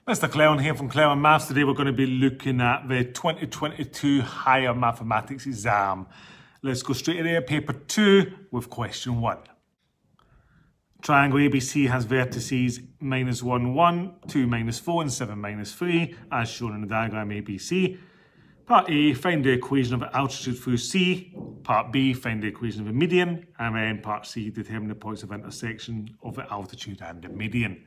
Mr. Cleon here from Cleon Maths. Today we're going to be looking at the 2022 Higher Mathematics exam. Let's go straight to there, paper 2 with question 1. Triangle ABC has vertices -1, 1, 2, -4 and 7, -3 as shown in the diagram ABC. Part A, find the equation of the altitude through C. Part B, find the equation of the median. And then part C, determine the points of intersection of the altitude and the median.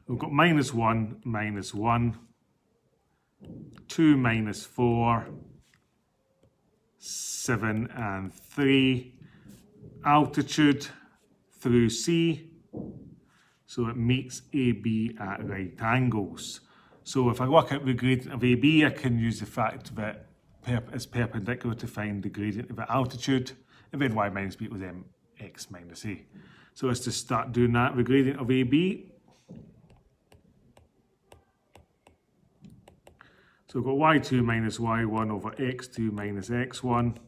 We've got -1, -1, 2, -4, 7 and 3, altitude through C, so it meets AB at right angles. So if I work out the gradient of AB, I can use the fact that it's perpendicular to find the gradient of the altitude, and then y minus b equals mx minus a. So let's just start doing that. The gradient of AB, so we've got y2 minus y1 over x2 minus x1.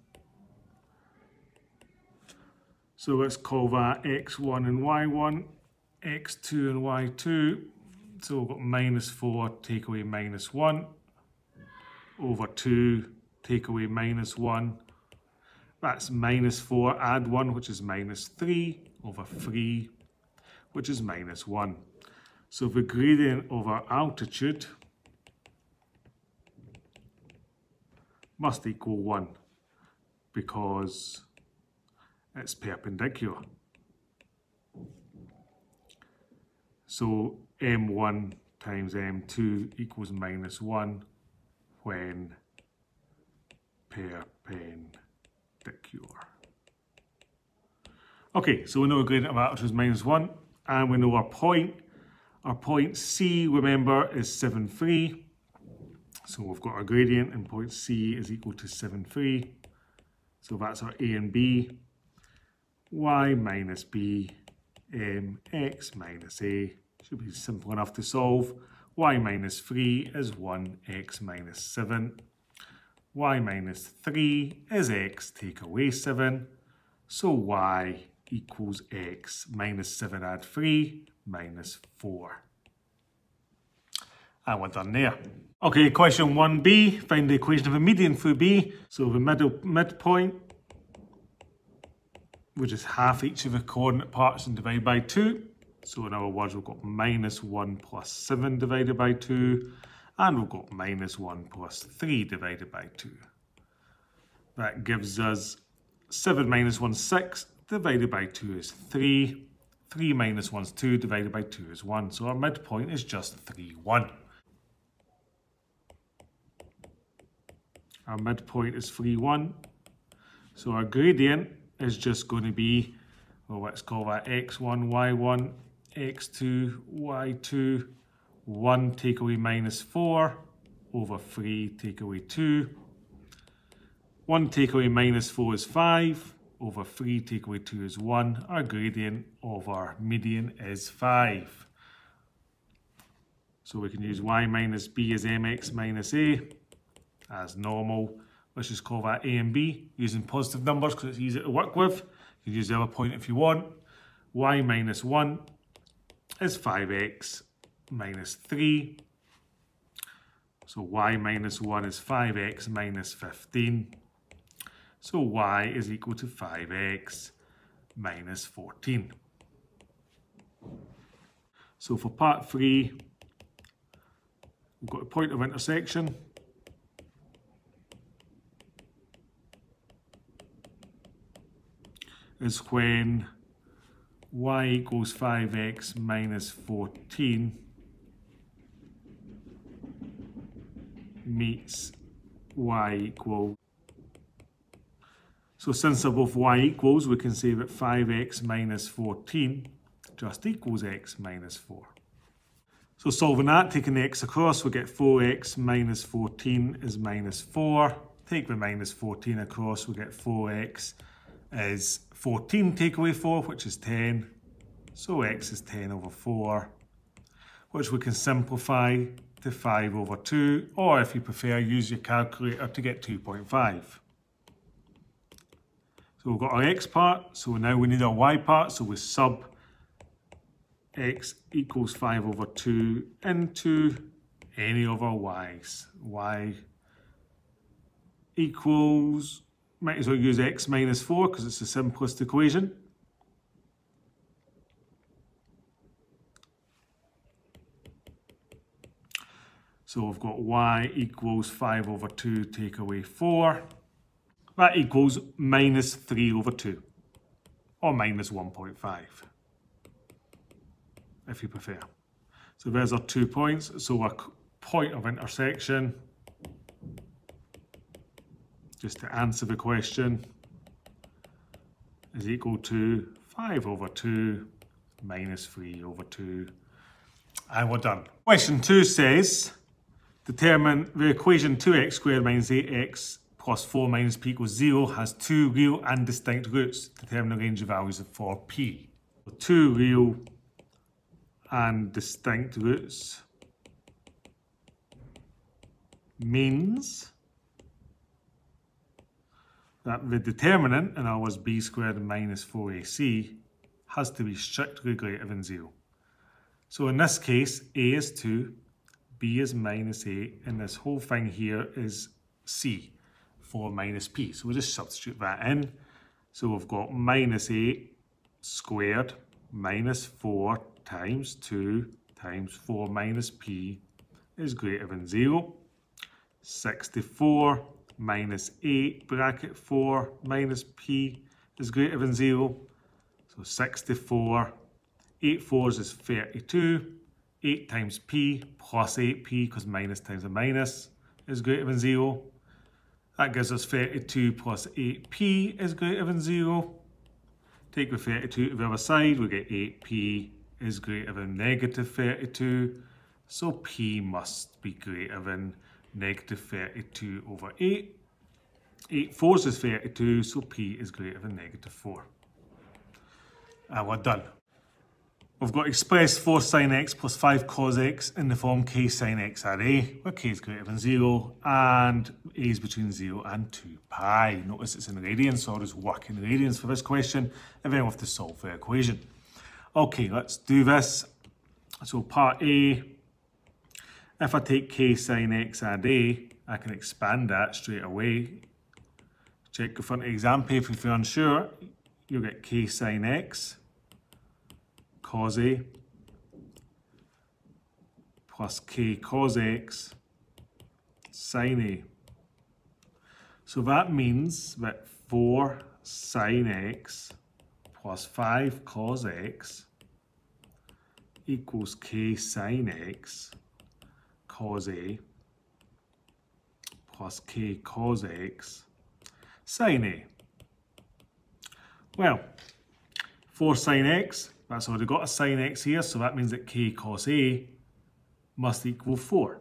So let's call that x1 and y1, x2 and y2. So we've got -4, take away -1, over 2, take away -1. That's -4, add 1, which is -3, over 3, which is -1. So the gradient of our altitude must equal 1 because it's perpendicular. So m1 times m2 equals -1 when perpendicular. Okay, so we know the gradient of altitude is -1 and we know our point. Our point C, remember, is 7, 3. So we've got our gradient and point C is equal to 7, 3. So that's our A and B. Y minus B, mx minus A. Should be simple enough to solve. Y minus 3 is 1, x minus 7. Y minus 3 is x, take away 7. So y equals x minus 7, add 3, -4. And we're done there. Okay, question 1b, find the equation of a median through B. So the midpoint, we just half each of the coordinate parts and divide by 2. So in other words, we've got -1 plus 7 divided by 2, and we've got -1 plus 3 divided by 2. That gives us 7 minus 1 is 6, divided by 2 is 3. 3 minus 1 is 2, divided by 2 is 1. So our midpoint is just 3, 1. Our midpoint is 3, 1. So our gradient is just going to be, well, let's call that x1, y1, x2, y2, 1 take away -4 over 3 take away 2. 1 take away -4 is 5, over 3 take away 2 is 1. Our gradient of our median is 5. So we can use y minus b as mx minus a as normal. Let's just call that A and B using positive numbers because it's easier to work with. You can use the other point if you want. Y minus 1 is 5x minus 3. So y minus 1 is 5x minus 15. So y is equal to 5x minus 14. So for part 3, we've got a point of intersection. Is when y equals 5x minus 14 meets y equal. So since they're both y equals, we can say that 5x minus 14 just equals x minus 4. So solving that, taking the x across, we get 4x minus 14 is -4. Take the minus 14 across, we get 4x is 14 take away 4, which is 10. So x is 10 over 4, which we can simplify to 5 over 2, or if you prefer, use your calculator to get 2.5. So we've got our x part, so now we need our y part, so we sub x equals 5 over 2 into any of our y's. Y equals, might as well use x minus 4 because it's the simplest equation. So we've got y equals 5 over 2 take away 4. That equals minus 3 over 2, or minus 1.5, if you prefer. So there's our 2 points. So our point of intersection, just to answer the question, is equal to 5 over 2 minus 3 over 2. And we're done. Question 2 says, determine the equation 2x squared minus 8x plus 4 minus p equals 0 has 2 real and distinct roots. Determine the range of values for p. So 2 real and distinct roots means that the determinant, in other words b squared minus 4ac, has to be strictly greater than 0. So in this case, a is 2, b is minus 8, and this whole thing here is c, 4 minus p. So we'll just substitute that in. So we've got minus 8 squared minus 4 times 2 times 4 minus p is greater than 0. 64 minus 8 bracket 4 minus p is greater than 0. So 64, 8 fours is 32, 8 times p plus 8p, because minus times a minus, is greater than 0. That gives us 32 plus 8p is greater than 0. Take the 32 to the other side, we get 8p is greater than negative 32. So p must be greater than negative 32 over 8. 8 fours is 32, so p is greater than negative 4. And we're done. We've got express 4 sin x plus 5 cos x in the form k sin x at a, where k is greater than 0 and a is between 0 and 2 pi. Notice it's in radians, so I'll just work in radians for this question and then we'll have to solve the equation. Okay, let's do this. So part A, if I take k sin x at a, I can expand that straight away. Check the front of the exam paper if you're unsure. You'll get k sin x cos a plus k cos x sin a. So that means that 4 sin x plus 5 cos x equals k sin x cos a plus k cos x sin a. Well, 4 sin x, that's already got a sin x here, so that means that k cos a must equal 4.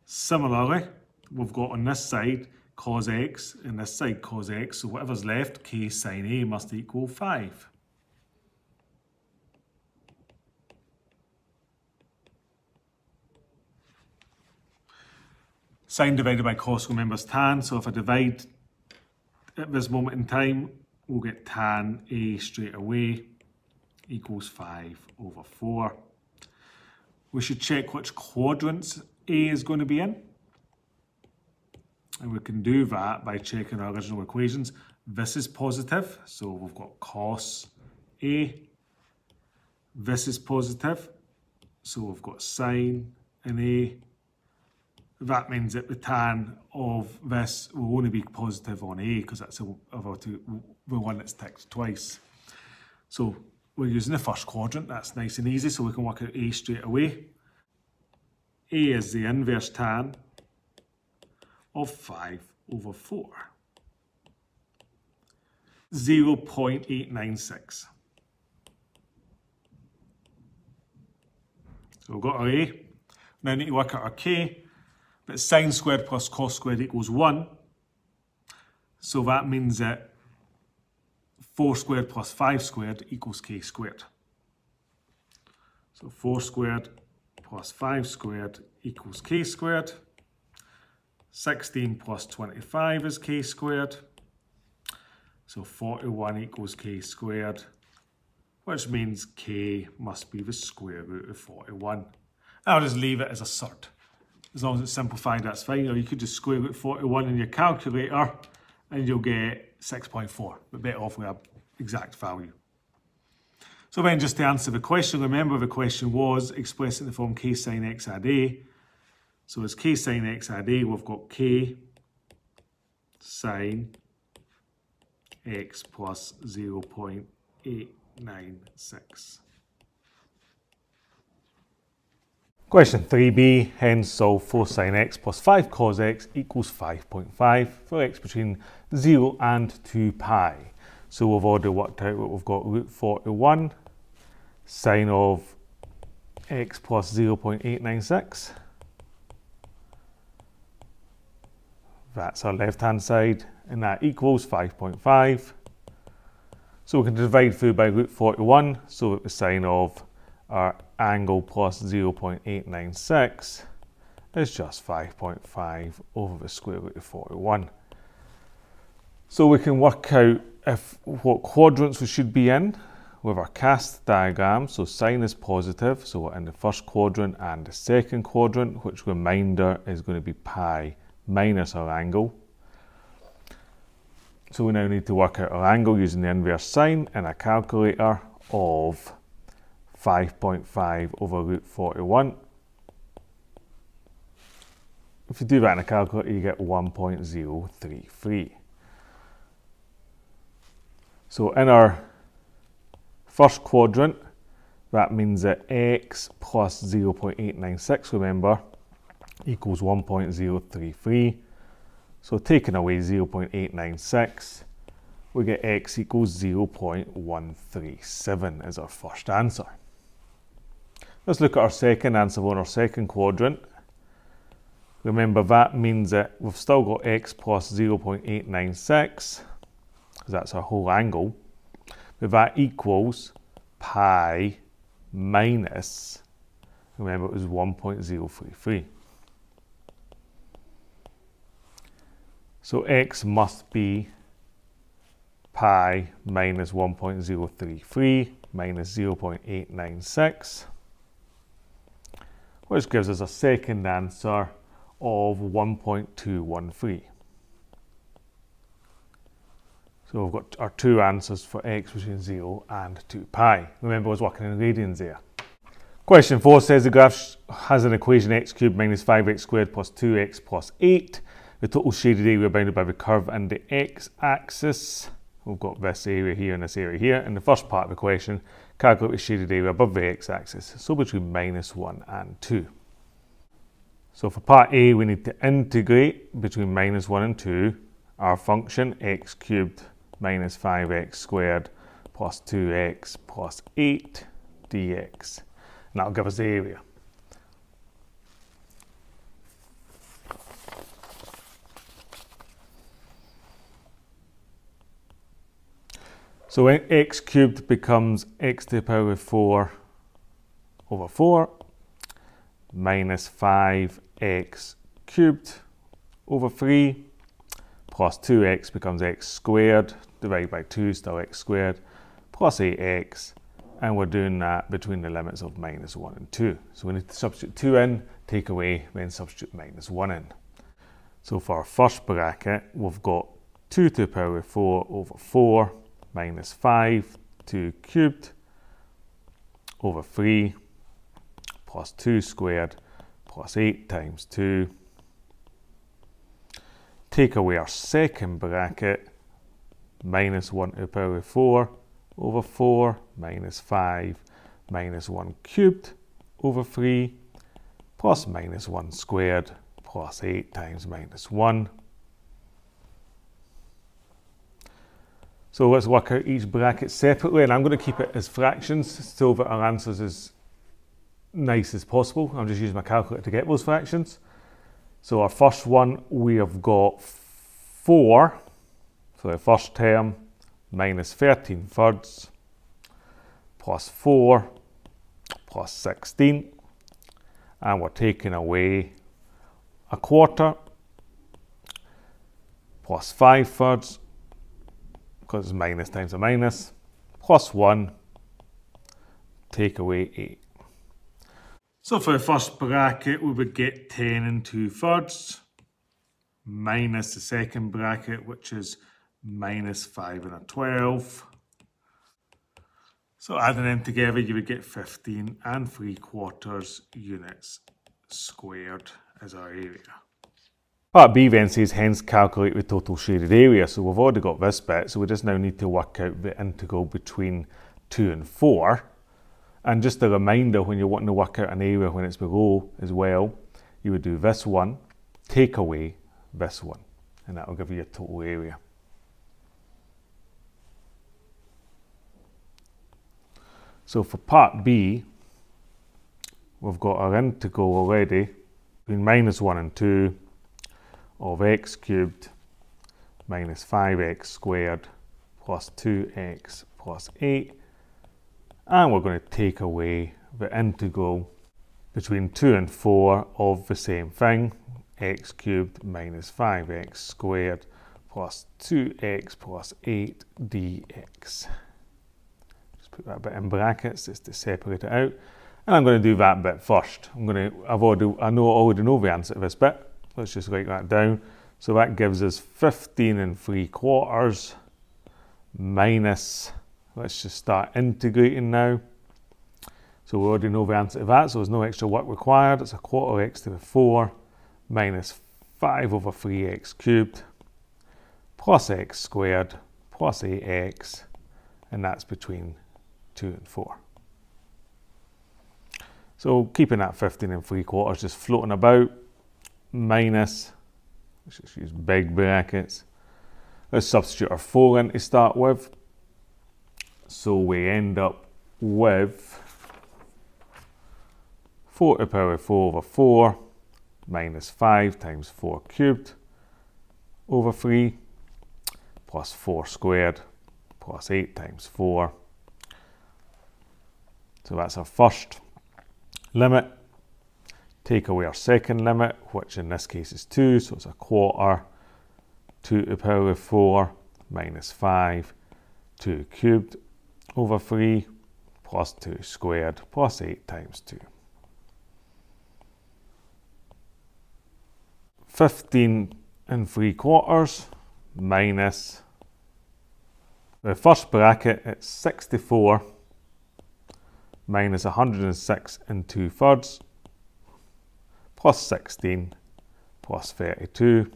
Similarly, we've got on this side cos x and this side cos x, so whatever's left, k sin a must equal 5. Sine divided by cos, remember, is tan, so if I divide at this moment in time, we'll get tan a straight away equals 5 over 4. We should check which quadrants a is going to be in. And we can do that by checking our original equations. This is positive, so we've got cos a. This is positive, so we've got sine in a. That means that the tan of this will only be positive on a because that's the one that's ticked twice. So we're using the first quadrant, that's nice and easy, so we can work out a straight away. A is the inverse tan of 5 over 4. 0.896. So we've got our A. Now we need to work out our K. But sine squared plus cos squared equals 1. So that means that 4 squared plus 5 squared equals k squared. So 4 squared plus 5 squared equals k squared. 16 plus 25 is k squared. So 41 equals k squared, which means k must be the square root of 41. I'll just leave it as a third. As long as it's simplified, that's fine. Or you could just square root 41 in your calculator and you'll get 6.4, but better off with an exact value. So then just to answer the question, remember the question was expressed in the form k sine x add a. So as k sine x add a, we've got k sine x plus 0.896. Question 3b, hence solve 4 sine x plus 5 cos x equals 5.5 for x between 0 and 2 pi. So we've already worked out what we've got, root 41 sine of x plus 0.896. That's our left hand side, and that equals 5.5. So we can divide through by root 41, so that the sine of our angle plus 0.896 is just 5.5 over the square root of 41. So we can work out what quadrants we should be in with our cast diagram. So sine is positive, so we're in the first quadrant and the second quadrant, which reminder is going to be pi minus our angle. So we now need to work out our angle using the inverse sine in a calculator of 5.5 over root 41. If you do that in a calculator, you get 1.033. So in our first quadrant, that means that x plus 0.896, remember, equals 1.033. So taking away 0.896, we get x equals 0.137 as our first answer. Let's look at our second answer on our second quadrant. Remember, that means that we've still got x plus 0.896, because that's our whole angle, but that equals pi minus, remember it was 1.033. So x must be pi minus 1.033 minus 0.896, which gives us a second answer of 1.213. So we've got our two answers for x between 0 and 2 pi. Remember, I was working in radians there. Question 4 says the graph has an equation x cubed minus 5x squared plus 2x plus 8. The total shaded area bounded by the curve and the x-axis. We've got this area here and this area here. In the first part of the question, calculate the shaded area above the x-axis, so between minus 1 and 2. So for part A, we need to integrate between minus 1 and 2 our function x cubed minus 5x squared plus 2x plus 8 dx. And that'll give us the area. So x cubed becomes x to the power of 4 over 4 minus 5x cubed over 3 plus 2x becomes x squared, divided by 2 still x squared, plus 8x, and we're doing that between the limits of minus 1 and 2. So we need to substitute 2 in, take away, then substitute minus 1 in. So for our first bracket, we've got 2 to the power of 4 over 4 minus 5, 2 cubed over 3 plus 2 squared plus 8 times 2. Take away our second bracket, minus 1 to the power of 4 over 4 minus 5 minus 1 cubed over 3 plus minus 1 squared plus 8 times minus 1. So let's work out each bracket separately, and I'm going to keep it as fractions so that our answer is as nice as possible. I'm just using my calculator to get those fractions. So our first one, we have got 4 for the first term minus 13 thirds plus 4 plus 16, and we're taking away a quarter plus 5 thirds because it's minus times a minus, plus 1, take away 8. So for the first bracket, we would get 10 2/3 minus the second bracket, which is minus 5 1/12. So adding them together, you would get 15 3/4 units squared as our area. Part B then says, hence calculate the total shaded area. So we've already got this bit, so we just now need to work out the integral between 2 and 4. And just a reminder, when you're wanting to work out an area when it's below as well, you would do this one, take away this one, and that will give you your total area. So for part B, we've got our integral already between minus 1 and 2 of x cubed minus 5x squared plus 2x plus 8. And we're going to take away the integral between 2 and 4 of the same thing, x cubed minus 5x squared plus 2x plus 8 dx. Just put that bit in brackets just to separate it out. And I'm going to do that bit first. I already know the answer to this bit. Let's just write that down. So that gives us 15 3/4 minus, let's just start integrating now. So we already know the answer to that, so there's no extra work required. It's 1/4 x to the 4 minus 5 over 3x cubed plus x squared plus 8x, and that's between 2 and 4. So keeping that 15 3/4 just floating about, minus, let's just use big brackets. Let's substitute our 4 in to start with. So we end up with 4 to the power of 4 over 4 minus 5 times 4 cubed over 3 plus 4 squared plus 8 times 4. So that's our first limit. Take away our second limit, which in this case is 2, so it's 1/4, 2 to the power of 4 minus 5, 2 cubed over 3 plus 2 squared plus 8 times 2. 15 3/4 minus the first bracket, it's 64 minus 106 2/3 plus 16 plus 32.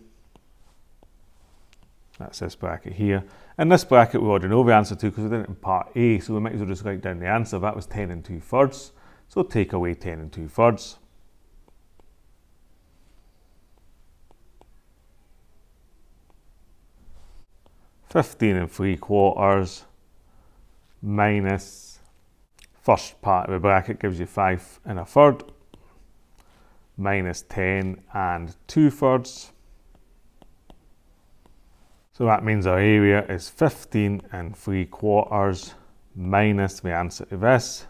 That's this bracket here. And this bracket we already know the answer to because we did it in part A, so we might as well just write down the answer. That was 10 2/3. So take away 10 2/3. (15 3/4) minus first part of the bracket gives you 5 1/3 minus 10 2/3. So that means our area is 15 3/4 minus the answer to this,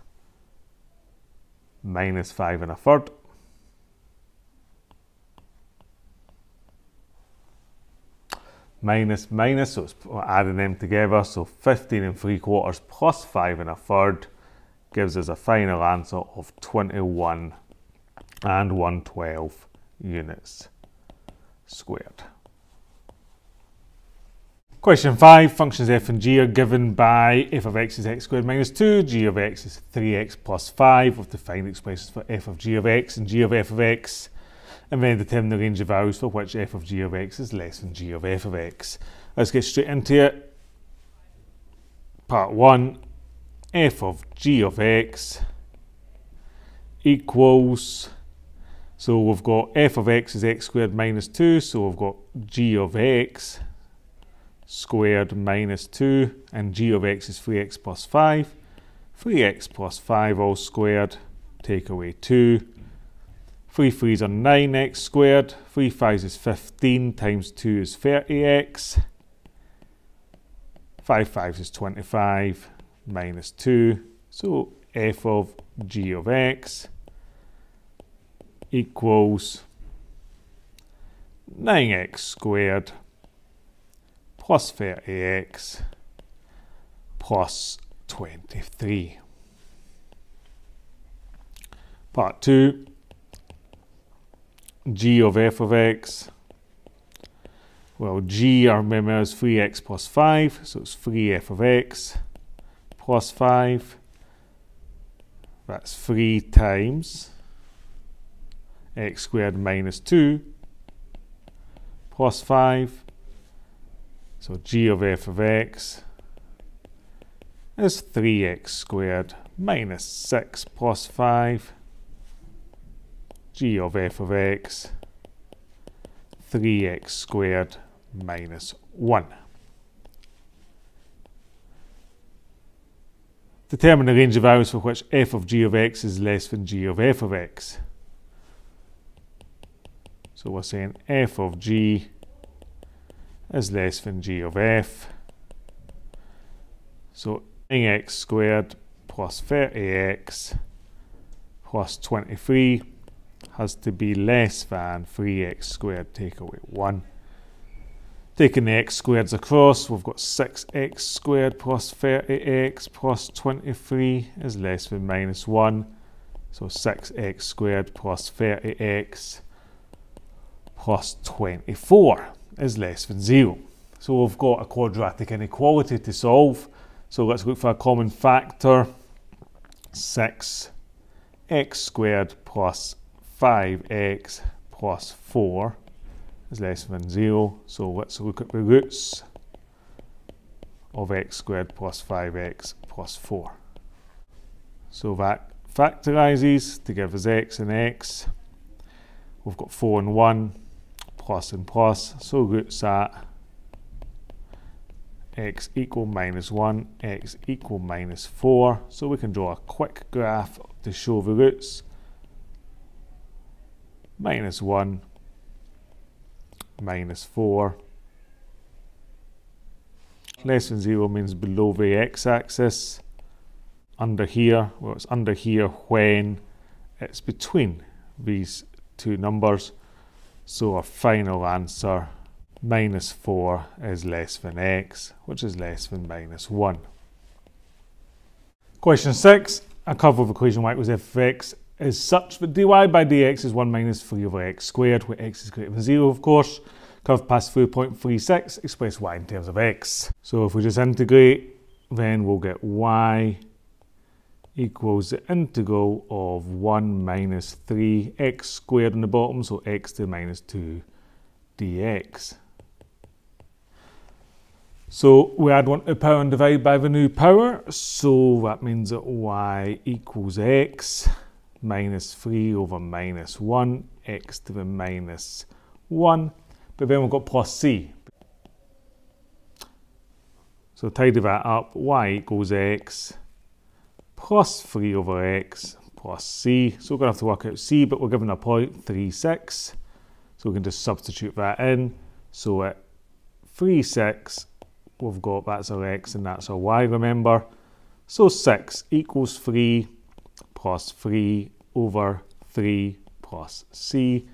minus 5 1/3. Minus, minus, so we're adding them together. So 15 3/4 plus 5 1/3 gives us a final answer of 21 1/12 units squared. Question 5, functions f and g are given by f of x is x squared minus 2, g of x is 3x plus 5. We've defined expressions for f of g of x and g of f of x, and then determine the range of values for which f of g of x is less than g of f of x. Let's get straight into it. Part 1, f of g of x equals, so we've got f of x is x squared minus 2, so we've got g of x squared minus 2, and g of x is 3x plus 5. 3x plus 5 all squared, take away 2. 3 3s are 9x squared, 3 5s is 15, times 2 is 30x. 5 5s is 25, minus 2. So f of g of x equals 9x squared plus 30x plus 23. Part 2, g of f of x. Well, g, I remember, is 3x plus 5, so it's 3f of x plus 5. That's 3 times x squared minus 2 plus 5. So g of f of x is 3x squared minus 6 plus 5. G of f of x, 3x squared minus 1. Determine the range of values for which f of g of x is less than g of f of x. So we're saying f of g is less than g of f. So x squared plus 30x plus 23 has to be less than 3x squared take away 1. Taking the x squareds across, we've got 6x squared plus 30x plus 23 is less than minus 1. So 6x squared plus 30x plus 24 is less than 0. So we've got a quadratic inequality to solve. So let's look for a common factor. 6x squared plus 5x plus 4 is less than 0. So let's look at the roots of x squared plus 5x plus 4. So that factorises to give us x and x. We've got 4 and 1, plus and plus, so roots at x equal minus 1, x equal minus 4. So we can draw a quick graph to show the roots. Minus 1, minus 4. Less than 0 means below the x-axis. Under here, well, it's under here when it's between these two numbers. So our final answer, minus 4, is less than x, which is less than minus 1. Question 6. A curve of equation y equals f of x is such that dy by dx is 1 minus 3 over x squared, where x is greater than 0, of course. Curve passes through point 36, express y in terms of x. So if we just integrate, then we'll get y equals the integral of 1 minus 3x squared on the bottom, so x to the minus 2 dx. So we add 1 to the power and divide by the new power, so that means that y equals x minus 3 over minus 1, x to the minus 1, but then we've got plus c. So tidy that up, y equals x plus 3 over x plus c. So we're going to have to work out c, but we're given a point 3, 6. So we can just substitute that in. So at 3, 6, we've got that's our x and that's our y, remember. So 6 equals 3 plus 3 over 3 plus c.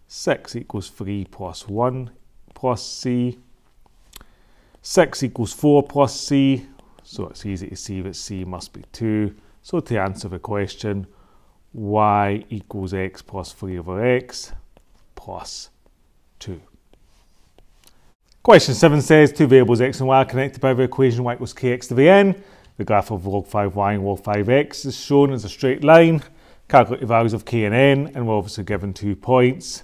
6 equals 3 plus 1 plus c. 6 equals 4 plus c. So it's easy to see that c must be 2. So to answer the question, y equals x plus 3 over x plus 2. Question 7 says two variables x and y are connected by the equation y equals kx to the n. The graph of log 5y and log 5x is shown as a straight line. Calculate the values of k and n, and we're obviously given 2 points.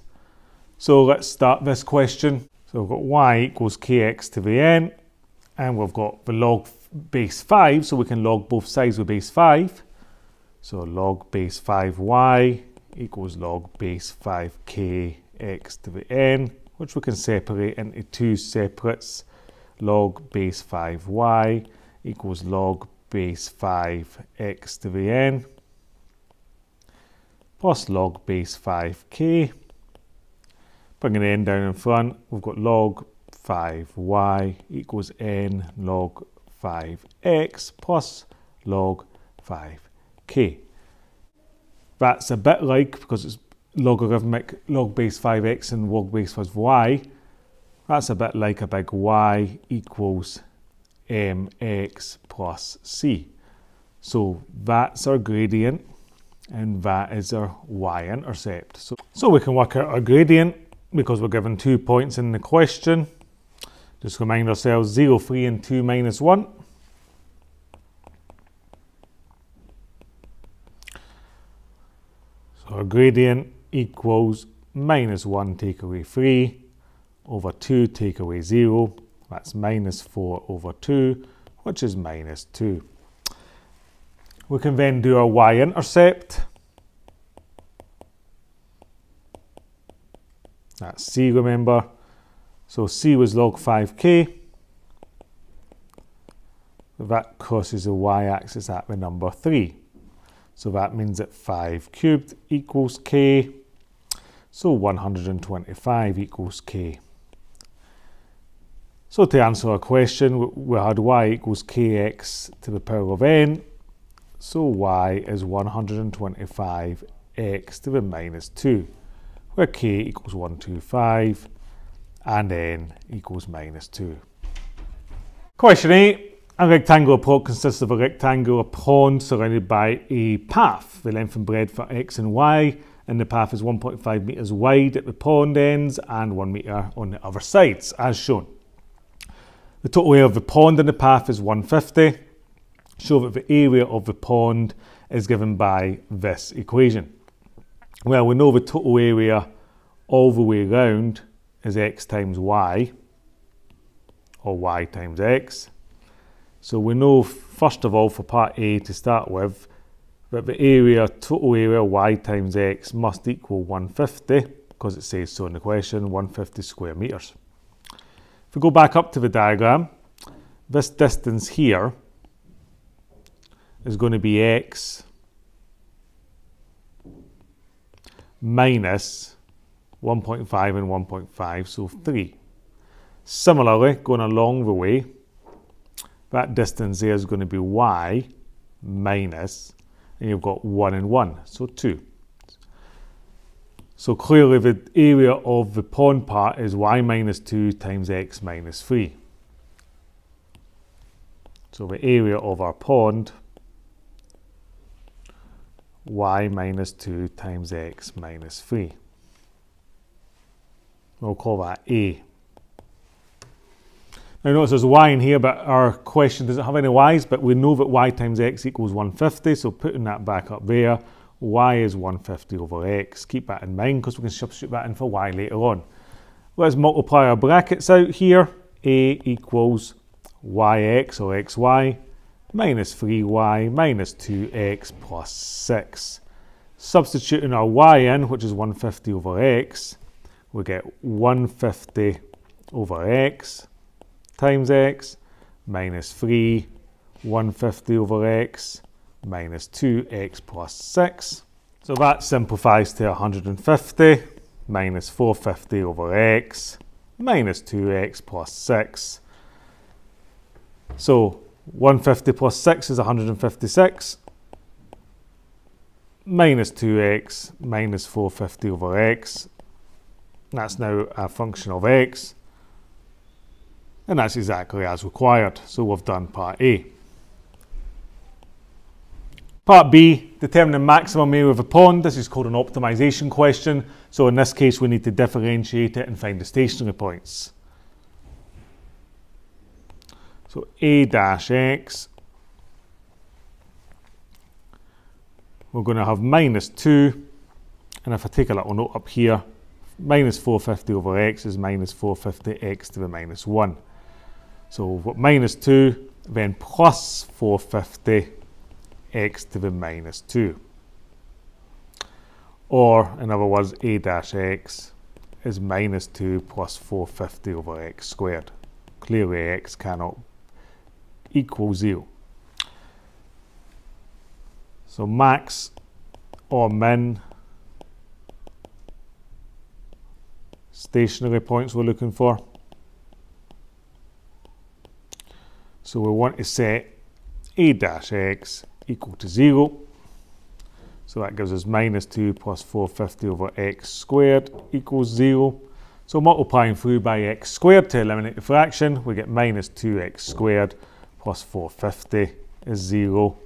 So let's start this question. So we've got y equals kx to the n, and we've got the log base 5, so we can log both sides with base 5. So log base 5y equals log base 5k x to the n, which we can separate into 2 separates. Log base 5y equals log base 5x to the n plus log base 5k. Bringing the n down in front, we've got log 5y equals n log 5x plus log 5k. That's a bit like, because it's logarithmic, log base 5x and log base 5y, that's a bit like a big y equals mx plus c. So that's our gradient and that is our y-intercept. So we can work out our gradient because we're given 2 points in the question. Just remind ourselves 0, 3 and 2 minus 1. So our gradient equals minus 1 take away 3 over 2 take away 0. That's minus 4 over 2, which is minus 2. We can then do our y-intercept. That's c, remember. So c was log 5k. That crosses the y-axis at the number 3. So that means that 5 cubed equals k. So 125 equals k. So to answer our question, we had y equals kx to the power of n. So y is 125x to the minus 2, where k equals 125 and n equals minus 2. Question 8. A rectangular plot consists of a rectangular pond surrounded by a path. The length and breadth for x and y, and the path is 1.5 metres wide at the pond ends and 1 metre on the other sides, as shown. The total area of the pond and the path is 150. Show that the area of the pond is given by this equation. Well, we know the total area all the way round is x times y, or y times x. So we know, first of all, for part A to start with, that the area, total area y times x must equal 150, because it says so in the question, 150 square metres. If we go back up to the diagram, this distance here is going to be x minus 1.5 and 1.5, so 3. Similarly, going along the way, that distance there is going to be y minus, and you've got 1 and 1, so 2. So clearly the area of the pond part is y minus 2 times x minus 3. So the area of our pond, y minus 2 times x minus 3. We'll call that A. Now notice there's y in here, but our question doesn't have any y's, but we know that y times x equals 150, so putting that back up there, y is 150 over x. Keep that in mind because we can substitute that in for y later on. Let's multiply our brackets out here. A equals yx or xy minus 3y minus 2x plus 6. Substituting our y in, which is 150 over x, we get 150 over x times x minus 3, 150 over x minus 2x plus 6. So that simplifies to 150 minus 450 over x minus 2x plus 6. So 150 plus 6 is 156 minus 2x minus 450 over x. That's now a function of x. And that's exactly as required. So we've done part A. Part B, determine the maximum area of a pond. This is called an optimization question. So in this case, we need to differentiate it and find the stationary points. So A dash x, we're going to have minus 2. And if I take a little note up here, minus 450 over x is minus 450 x to the minus 1. So we've got minus 2, then plus 450 x to the minus 2. Or, in other words, A dash x is minus 2 plus 450 over x squared. Clearly x cannot equal 0. So max or min stationary points we're looking for. So we want to set A dash x equal to 0. So that gives us minus 2 plus 450 over x squared equals 0. So multiplying through by x squared to eliminate the fraction, we get minus 2x squared plus 450 is 0.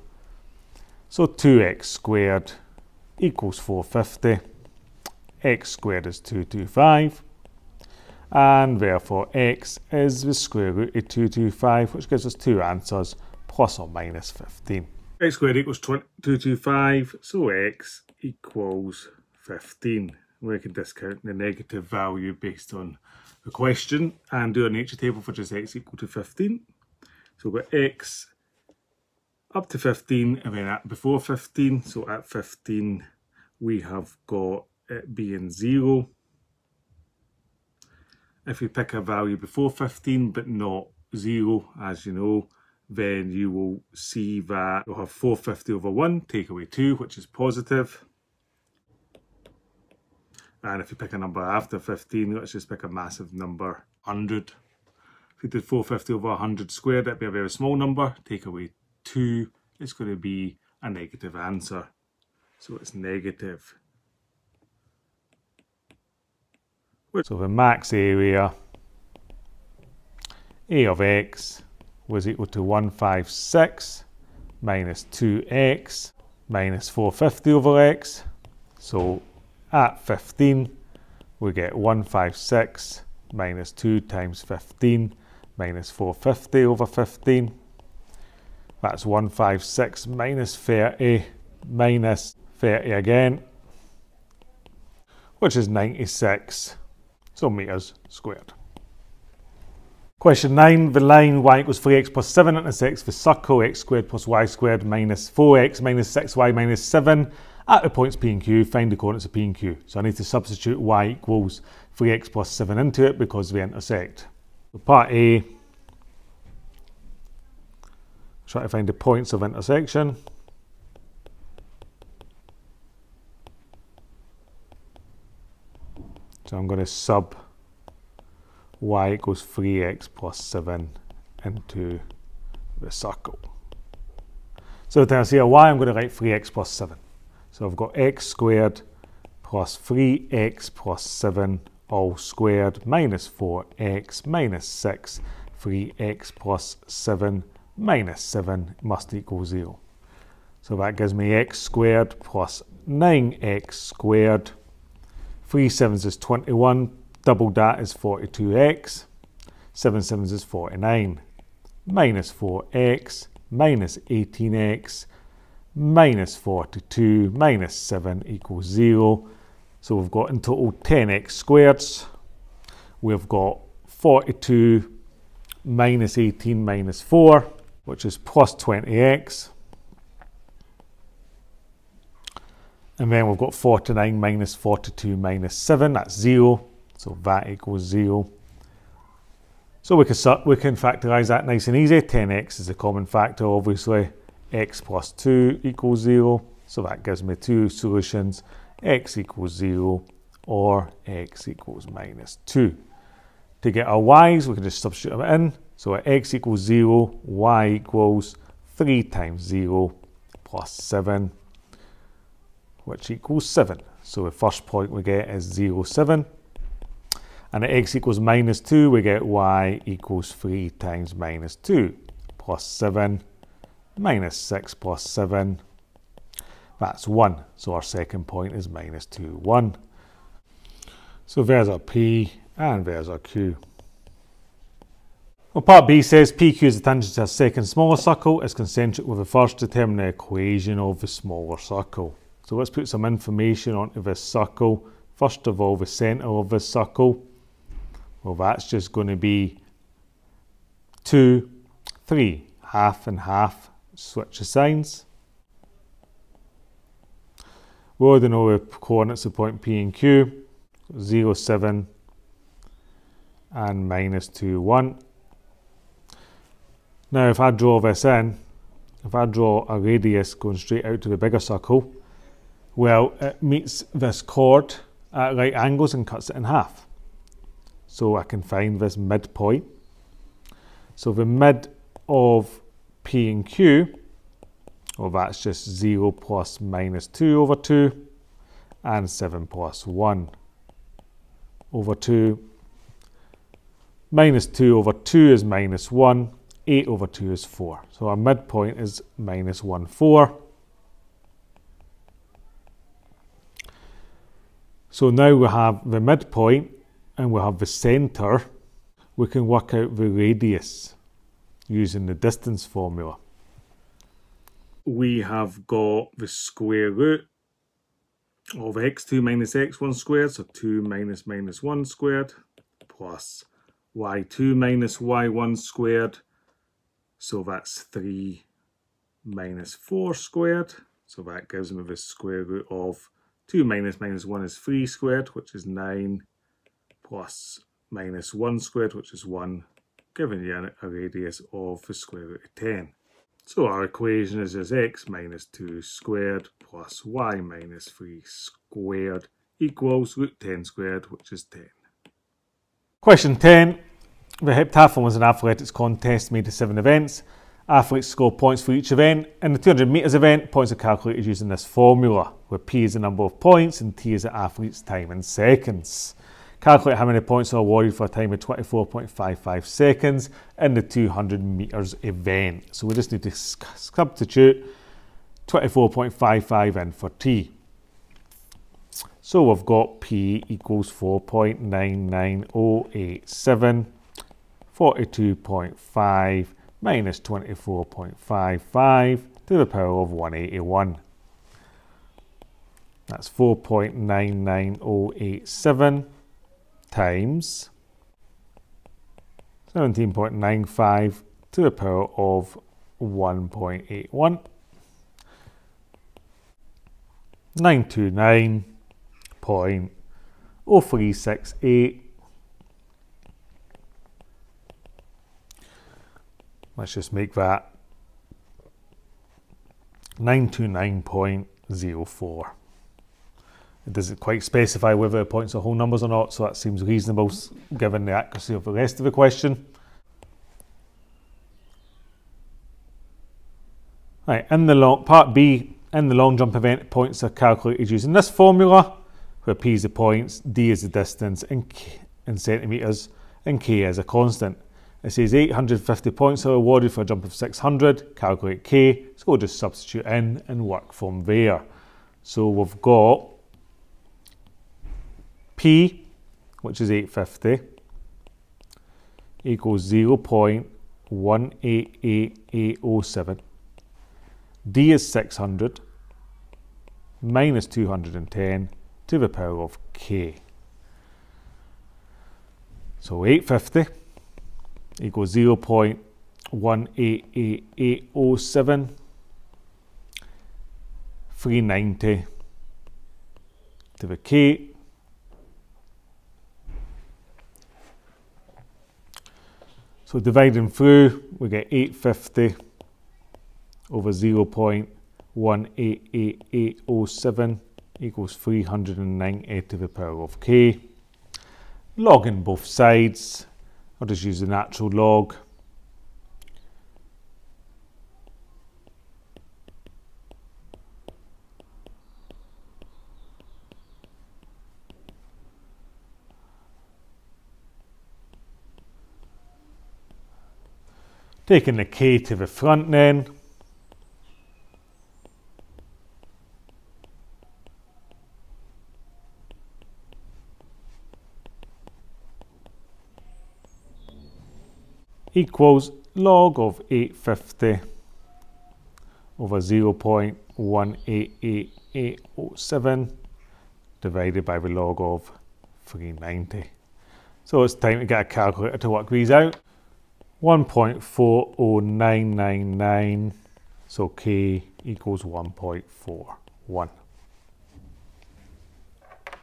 So 2x squared equals 450. X squared is 225. And therefore x is the square root of 225, which gives us two answers, plus or minus 15. X squared equals 225, so x equals 15. We can discount the negative value based on the question and do a nature table for just x equal to 15. So we've got x up to 15 and then at before 15. So at 15 we have got it being 0. If we pick a value before 15 but not 0, as you know, then you will see that you'll have 450 over 1, take away 2, which is positive. And if you pick a number after 15, let's just pick a massive number, 100. If we did 450 over 100 squared, that'd be a very small number. Take away 2, it's going to be a negative answer. So it's negative. So the max area, A of x, was equal to 156 minus 2x minus 450 over x. So at 15, we get 156 minus 2 times 15 minus 450 over 15. That's 156 minus 30 minus 30 again, which is 96. So meters squared. Question 9. The line y equals 3x plus 7 intersects the circle x squared plus y squared minus 4x minus 6y minus 7 at the points P and Q. Find the coordinates of P and Q. So I need to substitute y equals 3x plus 7 into it because they intersect. So part A, try to find the points of intersection. So I'm going to sub y equals 3x plus 7 into the circle. So to see a y, I'm going to write 3x plus 7. So I've got x squared plus 3x plus 7 all squared minus 4x minus 6. 3x plus 7 minus 7 must equal 0. So that gives me x squared plus 9x squared. 3 sevens is 21, double that is 42x, 7 sevens is 49, minus 4x, minus 18x, minus 42, minus 7 equals 0. So we've got in total 10x squareds. We've got 42 minus 18 minus 4, which is plus 20x. And then we've got 49 minus 42 minus 7, that's 0. So that equals 0. So we can factorise that nice and easy. 10x is a common factor, obviously. X plus 2 equals 0. So that gives me two solutions. X equals 0 or x equals minus 2. To get our y's, we can just substitute them in. So at x equals 0, y equals 3 times 0 plus 7. Which equals 7. So the first point we get is 0, 7. And at x equals minus 2, we get y equals 3 times minus 2 plus 7 minus 6 plus 7. That's 1. So our second point is minus 2, 1. So there's our P and there's our Q. Well, part B says PQ is the tangent to a second smaller circle. It's concentric with the first. Determine the equation of the smaller circle. So let's put some information onto this circle. First of all, the centre of this circle. Well, that's just going to be 2, 3, half and half. Switch the signs. We already know the coordinates of point P and Q. 0, 7 and minus 2, 1. Now if I draw this in, if I draw a radius going straight out to the bigger circle, well, it meets this chord at right angles and cuts it in half. So I can find this midpoint. So the mid of P and Q, well, that's just 0 plus minus 2 over 2 and 7 plus 1 over 2. Minus 2 over 2 is minus 1 8 over 2 is 4. So our midpoint is minus 1, 4. So now we have the midpoint and we have the centre. We can work out the radius using the distance formula. We have got the square root of x2 minus x1 squared, so 2 minus minus 1 squared, plus y2 minus y1 squared, so that's 3 minus 4 squared, so that gives me the square root of 2 minus minus 1 is 3 squared, which is 9, plus minus 1 squared, which is 1, giving you a radius of the square root of 10. So our equation is as x minus 2 squared plus y minus 3 squared equals root 10 squared, which is 10. Question 10. The heptathlon was an athletics contest made to 7 events. Athletes score points for each event. In the 200 metres event, points are calculated using this formula, where P is the number of points and T is the athlete's time in seconds. Calculate how many points are awarded for a time of 24.55 seconds in the 200 metres event. So we just need to substitute 24.55 in for T. So we've got P equals 4.99087, 42.5 minus 24.55 to the power of 181. That's 4.99087 times 17.95 to the power of 1.81, 929.0368. Let's just make that 929.04. It doesn't quite specify whether the points are whole numbers or not, so that seems reasonable given the accuracy of the rest of the question. Right, part B, in the long jump event, points are calculated using this formula, where P is the points, D is the distance in centimetres, and K is a constant. It says 850 points are awarded for a jump of 600, calculate K, so we'll just substitute in and work from there. So we've got P, which is 850, equals 0.188807. D is 600, minus 210 to the power of K. So 850 equals 0.188807, 390 to the K. So dividing through, we get 850 over 0.188807 equals 390 to the power of K. Logging both sides, I'll just use the natural log. Taking the K to the front then. Equals log of 850 over 0.188807 divided by the log of 390. So it's time to get a calculator to work these out. 1.40999, so K equals 1.41.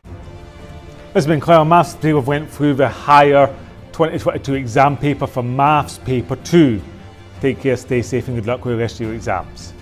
This has been Clever Maths. Today we've went through the higher 2022 exam paper for Maths Paper 2. Take care, stay safe and good luck with the rest of your exams.